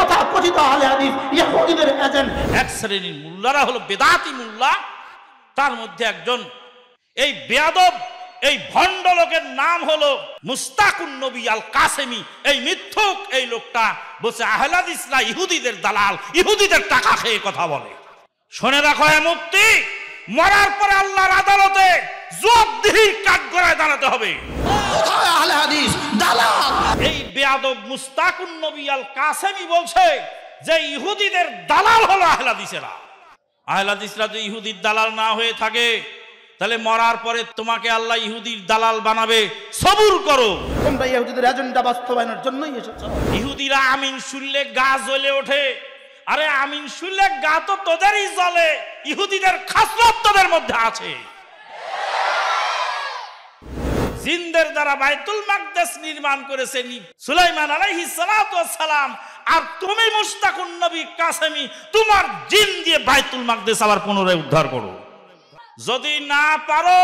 তথা কথিত আহলে হাদিস ইহুদিদের এজেন্ট। এক শ্রেণীর মুল্লারা হলো বেদাতি মুল্লা, তার মধ্যে একজন এই বেয়াদব এই ভণ্ড লোকের নাম হলো মুস্তাকুন নবী আল কাসেমি। এই মিথ্যুক এই লোকটা বলছে আহলে হাদিসরা ইহুদিদের দালাল, ইহুদিদের টাকা খেয়ে কথা বলে। শুনে রাখো হে মুফতি, মরার পরে আল্লাহর আদালতে জবাবদিহি কাঠগড়ায় দাঁড়াতে হবে। কোথায় আহলে হাদিস দালাল? এই বেয়াদব মুস্তাকুন নবী আল কাসেমি বলছে যে ইহুদিদের দালাল হলো আহলে হাদিসেরা। আহলে হাদিসরা যদি ইহুদির দালাল না হয়ে থাকে তাহলে মরার পরে তোমাকে আল্লাহ ইহুদির দালাল বানাবে। সবুর করো, তোমরা ইহুদিদের এজেন্ডা বাস্তবায়নের জন্যই এসেছো। ইহুদিরা আমিন শুনলে গা জ্বলে ওঠে। আরে আমিন শুনলে গা তো তোদেরই জ্বলে, ইহুদিদের খাসলত তোদের মধ্যে আছে। জিনদের দ্বারা বাইতুল মাকদাস নির্মাণ করেছেন সুলাইমান আলাইহিস সালাতু ওয়াস সালাম, আর তুমি মুস্তাকুন নবী কাসেমি তোমার জিন দিয়ে বাইতুল মাকদাস আবার পুনরায় উদ্ধার করো। যদি না পারো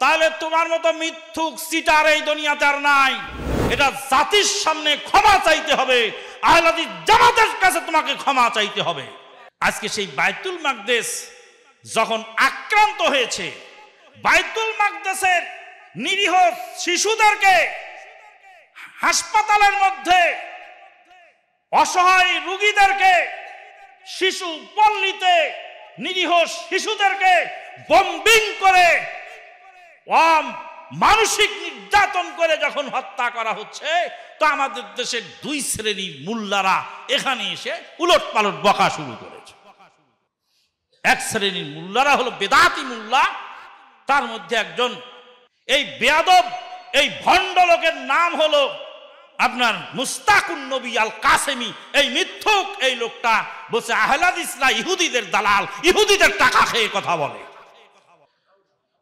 তাহলে তোমার মতো মিথ্যুক সিটার এই দুনিয়াতে আর নাই। এটা জাতির সামনে ক্ষমা চাইতে হবে, আহলে হাদিস জামাতের কাছে তোমাকে ক্ষমা চাইতে হবে। আজকে সেই বাইতুল মাকদাস যখন আক্রান্ত হয়েছে, বাইতুল মাকদাসের নিরীহ শিশুদেরকে হাসপাতালের মধ্যে অসহায় রোগীদেরকে, শিশু পল্লীতে নিরীহ শিশুদেরকে বম্বিং করে মানসিক নির্যাতন করে যখন হত্যা করা হচ্ছে, তো আমাদের দেশের দুই শ্রেণীর মুল্লারা এখানে এসে উলট পালট বকা শুরু করেছে। এক শ্রেণীর মুল্লারা হলো বেদাতি মুল্লা, তার মধ্যে একজন এই বেয়াদব এই ভণ্ড লোকের নাম হলো আপনার মুস্তাকুন নবী আল কাসেমি। এই মিথ্যুক এই লোকটা বলছে আহলে হাদিসরা ইহুদিদের দালাল, ইহুদিদের টাকা খেয়ে কথা বলে।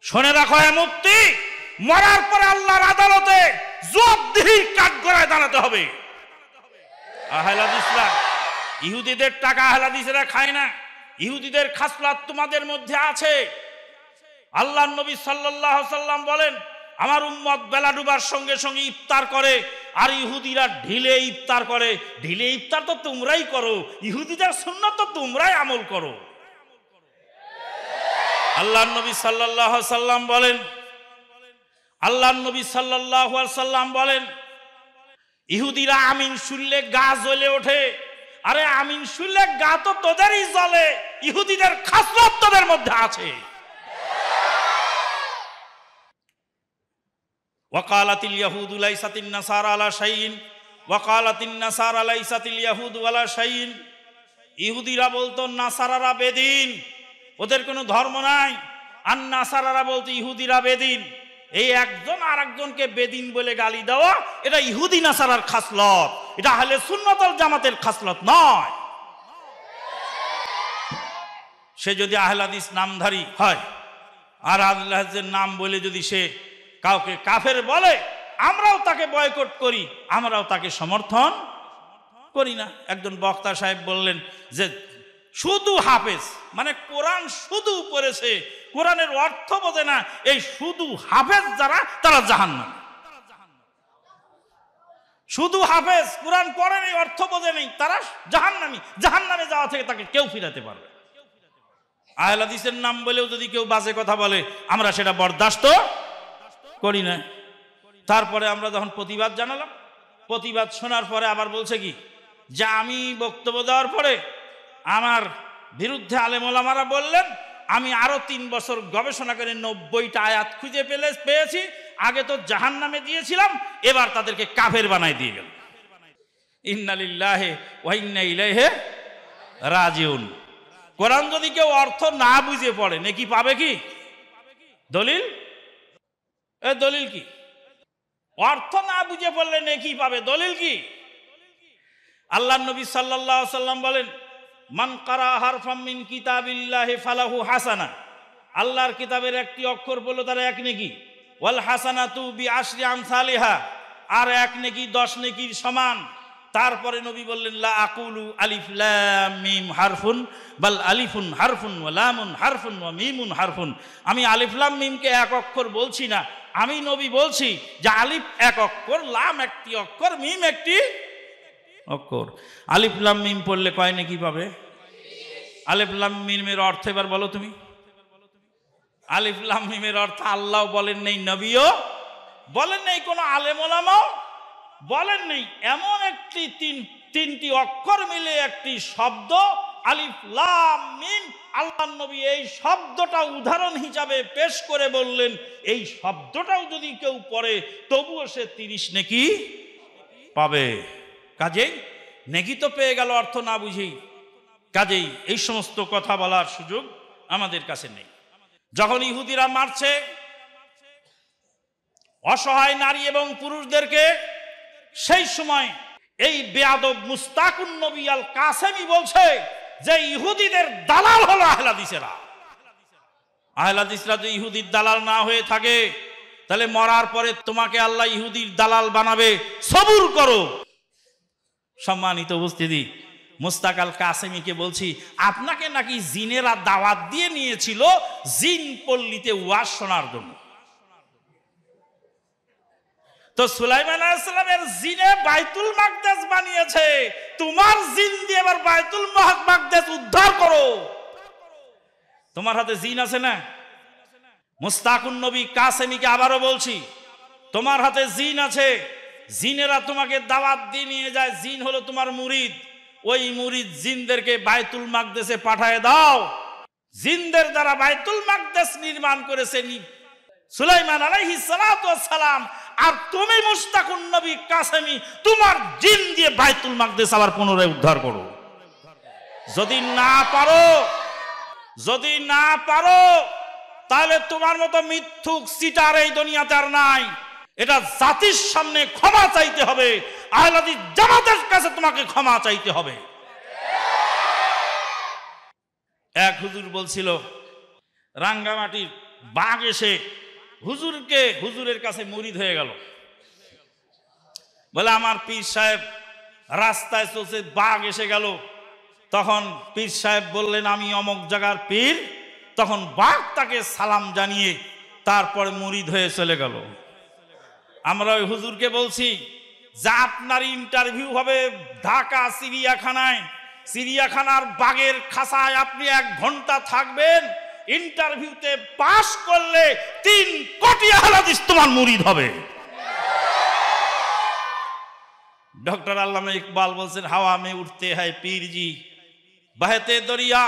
শুনে রাখো হে মুফতি, মরার পরে আল্লাহর আদালতে জবাবদিহি কাঠগড়ায় দাঁড়াতে হবে। আহলে হাদিসরা ইহুদিদের টাকা আহলে হাদিসরা খায় না, ইহুদিদের খাসলাত তোমাদের মধ্যে আছে। আল্লাহর নবী সাল্লাল্লাহু আলাইহি সাল্লাম বলেন, আমার উম্মত বেলা ডুবার সঙ্গে সঙ্গে ইফতার করে, আর ইহুদিরা ঢিলে ইফতার করে। ঢিলে ইফতার তো তোমরাই করো, ইহুদিদের সুন্নাত তো তোমরাই আমল করো। আল্লাহর নবী সাল্লাল্লাহু আলাইহি সাল্লাম বলেন, আল্লাহর নবী সাল্লাল্লাহু আলাইহি সাল্লাম বলেন, ইহুদিরা আমিন শুনলে গা জ্বলে ওঠে। আরে আমিন শুনলে গা তো তোদেরই জ্বলে, ইহুদিদের খাসলত তোদের মধ্যে আছে। ওয়াকালাতিল ইয়াহুদু লাইসাতিন নাসারা আলা শাইইন ওয়াকালাতিন নাসারা লাইসাতিল ইয়াহুদু আলা শাইইন। ইহুদিরা বলতো নাসারারা বেদিন, ওদের কোনো ধর্ম নাই। আর নাসারারা বলতো ইহুদিরা বেদিন। এই একজন আর একজনকে বেদিন বলে গালি দেওয়া, এটা ইহুদি নাসারার খাসলত, এটা আহলে সুন্নাত ওয়াল জামাতের খাসলত নয়। সে যদি আহলে হাদিস নামধারী হয় আর আহলে হাদিসের নাম বলে যদি সে কাউকে কাফের বলে, আমরাও তাকে বয়কট করি, আমরাও তাকে সমর্থন করি না। একজন বক্তা সাহেব বললেন যে শুধু হাফেজ মানে কোরআন শুধু পড়েছে, কোরআনের অর্থ বোঝে না, এই শুধু হাফেজ যারা তারা জাহান্নামী। শুধু হাফেজ কোরআন পড়ে নেই, অর্থ বোঝে নেই, তারা জাহান্নামী। জাহান্নামে যাওয়া থেকে তাকে কেউ ফিরাতে পারবে। আহলে হাদিসের নাম বলেও যদি কেউ বাজে কথা বলে, আমরা সেটা বরদাস্ত করি না। তারপরে আমরা যখন প্রতিবাদ জানালাম, প্রতিবাদ শোনার পরে আবার বলছে কি যে আমি বক্তব্য দেওয়ার পরে আমার বিরুদ্ধে আলেম ওলামারা বললেন আমি আরো 3 বছর গবেষণা করে 90টা আয়াত খুঁজে পেয়েছি, আগে তো জাহান্নামে দিয়েছিলাম, এবার তাদেরকে কাফের বানাই দিয়ে গেল। ইন্না লিল্লাহি ওয়া ইন্না ইলাইহি রাজিউন। কোরআন যদি কেউ অর্থ না বুঝে পড়ে নেকি পাবে কি? দলিল? এ দলিল কি? অর্থ না বুঝে পড়লে নেকি পাবে, দলিল কি? আল্লাহর নবী সাল্লাল্লাহু আলাইহি সাল্লাম বলেন, মান কারা হারফাম মিন কিতাবিল্লাহি ফালাহু হাসানা। আল্লাহর কিতাবের একটি অক্ষর বলল তার 1 নেকি। ওয়াল হাসানাতু বিআশরি আমসালিহা, আর 1 নেকি 10 নেকির সমান। তারপরে নবী বললেন লা আকুলু আলিফ লাম মিম হারফুন বাল আলিফুন হারফুন ওয়া লামুন হারফুন ওয়া মিমুন হারফুন। আমি আলিফ লাম মিমকে 1 অক্ষর বলছি না, আমি নবী বলছি যে আলিফ 1 অক্ষর, লাম একটি অক্ষর, মিম একটি অক্ষর। আলিফ লাম মিম পড়লে কয় নেকি পাবে? আলিফ লাম মিমের অর্থ এবার বলো তুমি। আলিফ লাম মিমের অর্থ আল্লাহ বলেন নেই, নবীও বলেন নেই, কোনো আলেম ওলামাও বলেন নেই। এমন একটি তিনটি অক্ষর মিলে একটি শব্দ আলিফ লাম মিম। আল্লাহর নবী এই শব্দটা উদাহরণ হিসাবে পেশ করে বললেন, এই শব্দটাও যদি কেউ পড়ে তবুও সে 30 নেকি পাবে। কাজেই নেকি তো পেয়ে গেল অর্থ না বুঝেই। কাজেই এই সমস্ত কথা বলার সুযোগ আমাদের কাছে নেই। যখন ইহুদিরা মারছে অসহায় নারী এবং পুরুষদেরকে, সেই সময় এই বেয়াদব মুস্তাকুন নবী আল কাসেমি বলছে যে ইহুদিদের দালাল হলো আহলে হাদিসেরা। আহলে হাদিসরা যদি ইহুদির দালাল না হয়ে থাকে তাহলে মরার পরে তোমাকে আল্লাহ ইহুদির দালাল বানাবে, সবুর করো। সম্মানিত উপস্থিতি, মুস্তাক আল কাসেমিকে বলছি, আপনাকে নাকি জিনেরা দাওয়াত দিয়ে নিয়েছিল জিন পল্লীতে ওয়াজ শোনার জন্য। তো সুলাইমান আলাইহিস সালামের জিনে বাইতুল মাকদাস বানিয়েছে, তোমার জিন দিয়ে এবার বাইতুল মাকদাস উদ্ধার করো। তোমার হাতে জিন আছে না? মুস্তাকুন নবী কাসেমিকে আবারও বলছি, তোমার হাতে জিন আছে। জিনেরা তোমাকে দাওয়াত দিয়ে নিয়ে যায়, জিন হলো তোমার মুরিদ। ওই মুরিদ জিনদেরকে বাইতুল মাকদাসে পাঠায় দাও। জিনদের দ্বারা বাইতুল মাকদাস নির্মাণ করেছে সুলাইমান আলাইহিস সালাতু ওয়াস সালাম। আর তুমি মুস্তাকুন নবী কাসেমি তোমার জিন দিয়ে বাইতুল মাকদাস আবার পুনরায় উদ্ধার করো। যদি না পারো তাহলে তোমার মতো মিথ্যুক সিটার এই দুনিয়াতে আর নাই। এটা জাতির সামনে ক্ষমা চাইতে হবে, আহলে হাদিস জামাতের কাছে তোমাকে ক্ষমা চাইতে হবে। এক হুজুর বলছিল, রাঙ্গামাটির বাঘ এসে হুজুরের কাছে মুরিদ হয়ে গেল। বলে আমার পীর সাহেব রাস্তায় চলছে, বাঘ এসে গেল। তখন পীর সাহেব বললেন আমি অমুক জায়গার পীর। তখন বাঘ তাকে সালাম জানিয়ে তারপরে মুরিদ হয়ে চলে গেল। আমরা ওই হুজুরকে বলছি যে আপনার ইন্টারভিউ হবে ঢাকা চিড়িয়াখানায়, চিড়িয়াখানার বাঘের খাঁচায় আপনি 1 ঘন্টা থাকবেন। ইন্টারভিউতে পাশ করলে 3 কোটি আহলে হাদিস তোমার মুরিদ হবে। ডক্টর আল্লামা ইকবাল বলছেন, হাওয়া মে উঠতে হয় পীরজি, বহতে দরিয়া,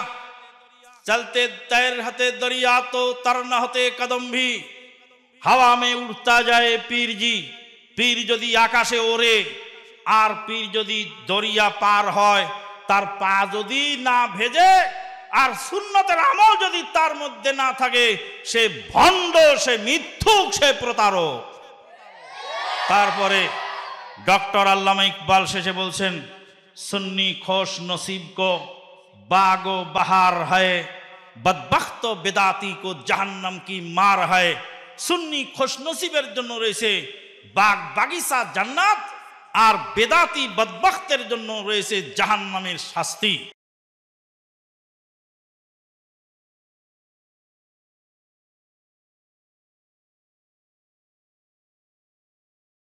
চলতে তैर হতে দরিয়া, তো তরনা হতে কদম ভি, হাওয়া মে উঠতা যায় পীরজি। পীর যদি আকাশে ওড়ে আর পীর যদি দরিয়া পার হয়, তার পা যদি না ভেজে আর সুন্নতের আমল যদি তার মধ্যে না থাকে, সে ভণ্ড, সে মিথ্যুক, সে প্রতারক। তারপরে ডক্টর আল্লামা ইকবাল শেষে বলছেন, সুন্নি খোশ নসিব কো বাগো বাহার হয়, বদবख्त বেদাতি কো জাহান্নাম কি মার হয়। সুন্নি খোশ নসিবের জন্য রয়েছে বাগ বাগিচা জান্নাত, আর বেদাতি বদবख्तेর জন্য রয়েছে জাহান্নামের শাস্তি।